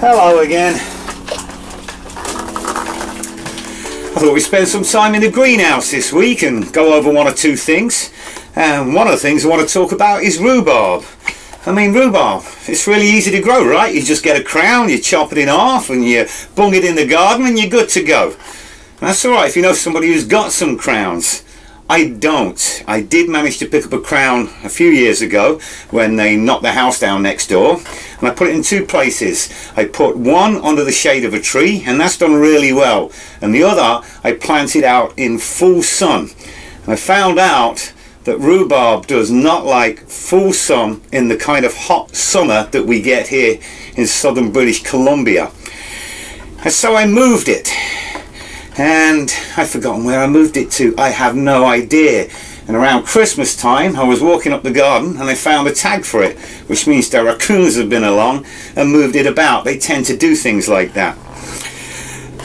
Hello again. I thought we'd spend some time in the greenhouse this week and go over one or two things. And one of the things I want to talk about is rhubarb. I mean, rhubarb, it's really easy to grow, right? You just get a crown, you chop it in half and you bung it in the garden and you're good to go. And that's alright if you know somebody who's got some crowns. I don't. I did manage to pick up a crown a few years ago when they knocked the house down next door, and I put it in two places. I put one under the shade of a tree, and that's done really well, and the other I planted out in full sun. And I found out that rhubarb does not like full sun in the kind of hot summer that we get here in southern British Columbia. And so I moved it. And I've forgotten where I moved it to. I have no idea. And around Christmas time I was walking up the garden and I found a tag for it, which means the raccoons have been along and moved it about. They tend to do things like that.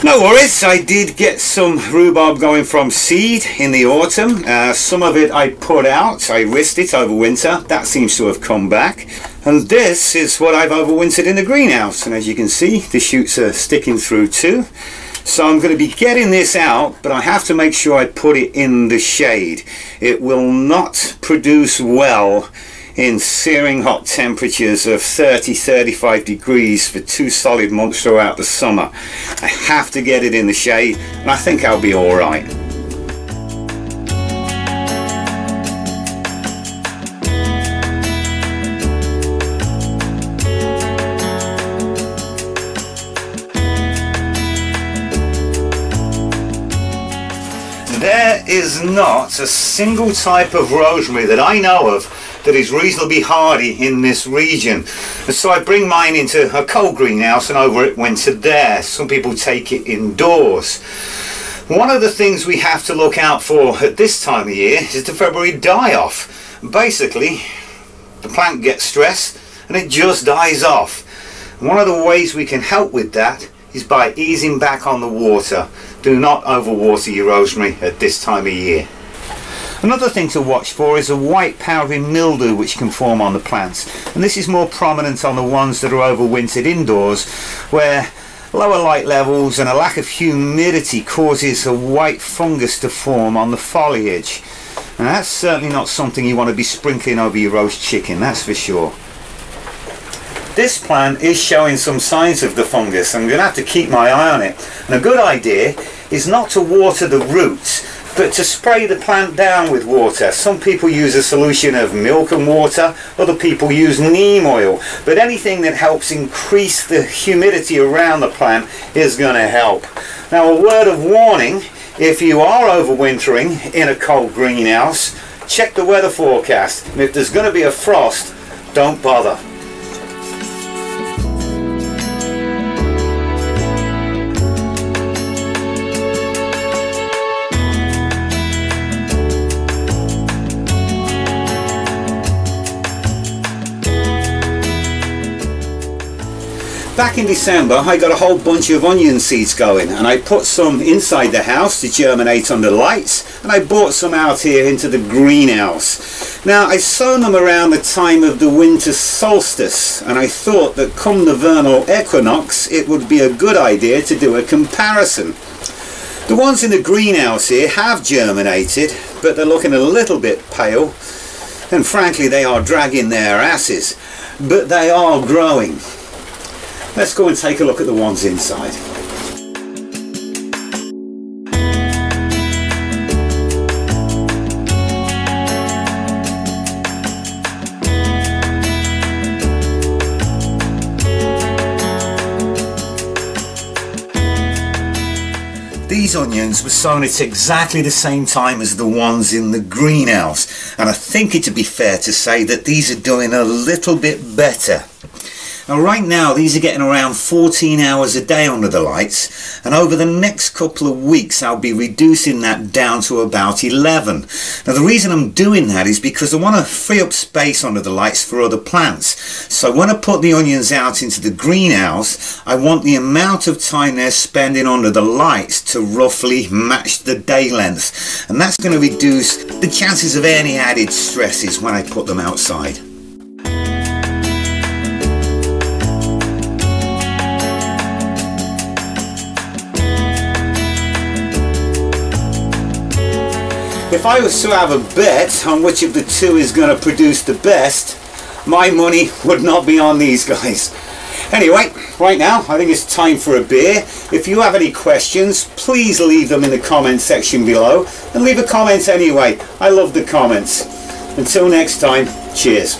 No worries, I did get some rhubarb going from seed in the autumn. Some of it I put out, I risked it over winter. That seems to have come back. And this is what I've overwintered in the greenhouse. And as you can see, the shoots are sticking through too. So I'm going to be getting this out, but I have to make sure I put it in the shade. It will not produce well in searing hot temperatures of 30-35 degrees for 2 solid months throughout the summer. I have to get it in the shade, and I think I'll be all right. There is not a single type of rosemary that I know of that is reasonably hardy in this region. And so I bring mine into a cold greenhouse and over it winter there. Some people take it indoors. One of the things we have to look out for at this time of year is the February die-off. Basically, the plant gets stressed and it just dies off. And one of the ways we can help with that is by easing back on the water. Do not overwater your rosemary at this time of year. Another thing to watch for is a white powdery mildew which can form on the plants, and this is more prominent on the ones that are overwintered indoors, where lower light levels and a lack of humidity causes a white fungus to form on the foliage. And that's certainly not something you want to be sprinkling over your roast chicken, that's for sure. This plant is showing some signs of the fungus. I'm going to have to keep my eye on it. And a good idea is not to water the roots, but to spray the plant down with water. Some people use a solution of milk and water, other people use neem oil. But anything that helps increase the humidity around the plant is going to help. Now, a word of warning, if you are overwintering in a cold greenhouse, check the weather forecast. And if there's going to be a frost, don't bother. Back in December I got a whole bunch of onion seeds going, and I put some inside the house to germinate under lights, and I brought some out here into the greenhouse. Now I sown them around the time of the winter solstice, and I thought that come the vernal equinox it would be a good idea to do a comparison. The ones in the greenhouse here have germinated, but they're looking a little bit pale, and frankly they are dragging their asses, but they are growing. Let's go and take a look at the ones inside. These onions were sown at exactly the same time as the ones in the greenhouse, and I think it'd be fair to say that these are doing a little bit better. Now right now these are getting around 14 hours a day under the lights, and over the next couple of weeks I'll be reducing that down to about 11. Now the reason I'm doing that is because I want to free up space under the lights for other plants. So when I put the onions out into the greenhouse, I want the amount of time they're spending under the lights to roughly match the day length, and that's going to reduce the chances of any added stresses when I put them outside. If I was to have a bet on which of the two is going to produce the best, my money would not be on these guys. Anyway, right now I think it's time for a beer. If you have any questions, please leave them in the comment section below, and leave a comment anyway. I love the comments. Until next time, cheers.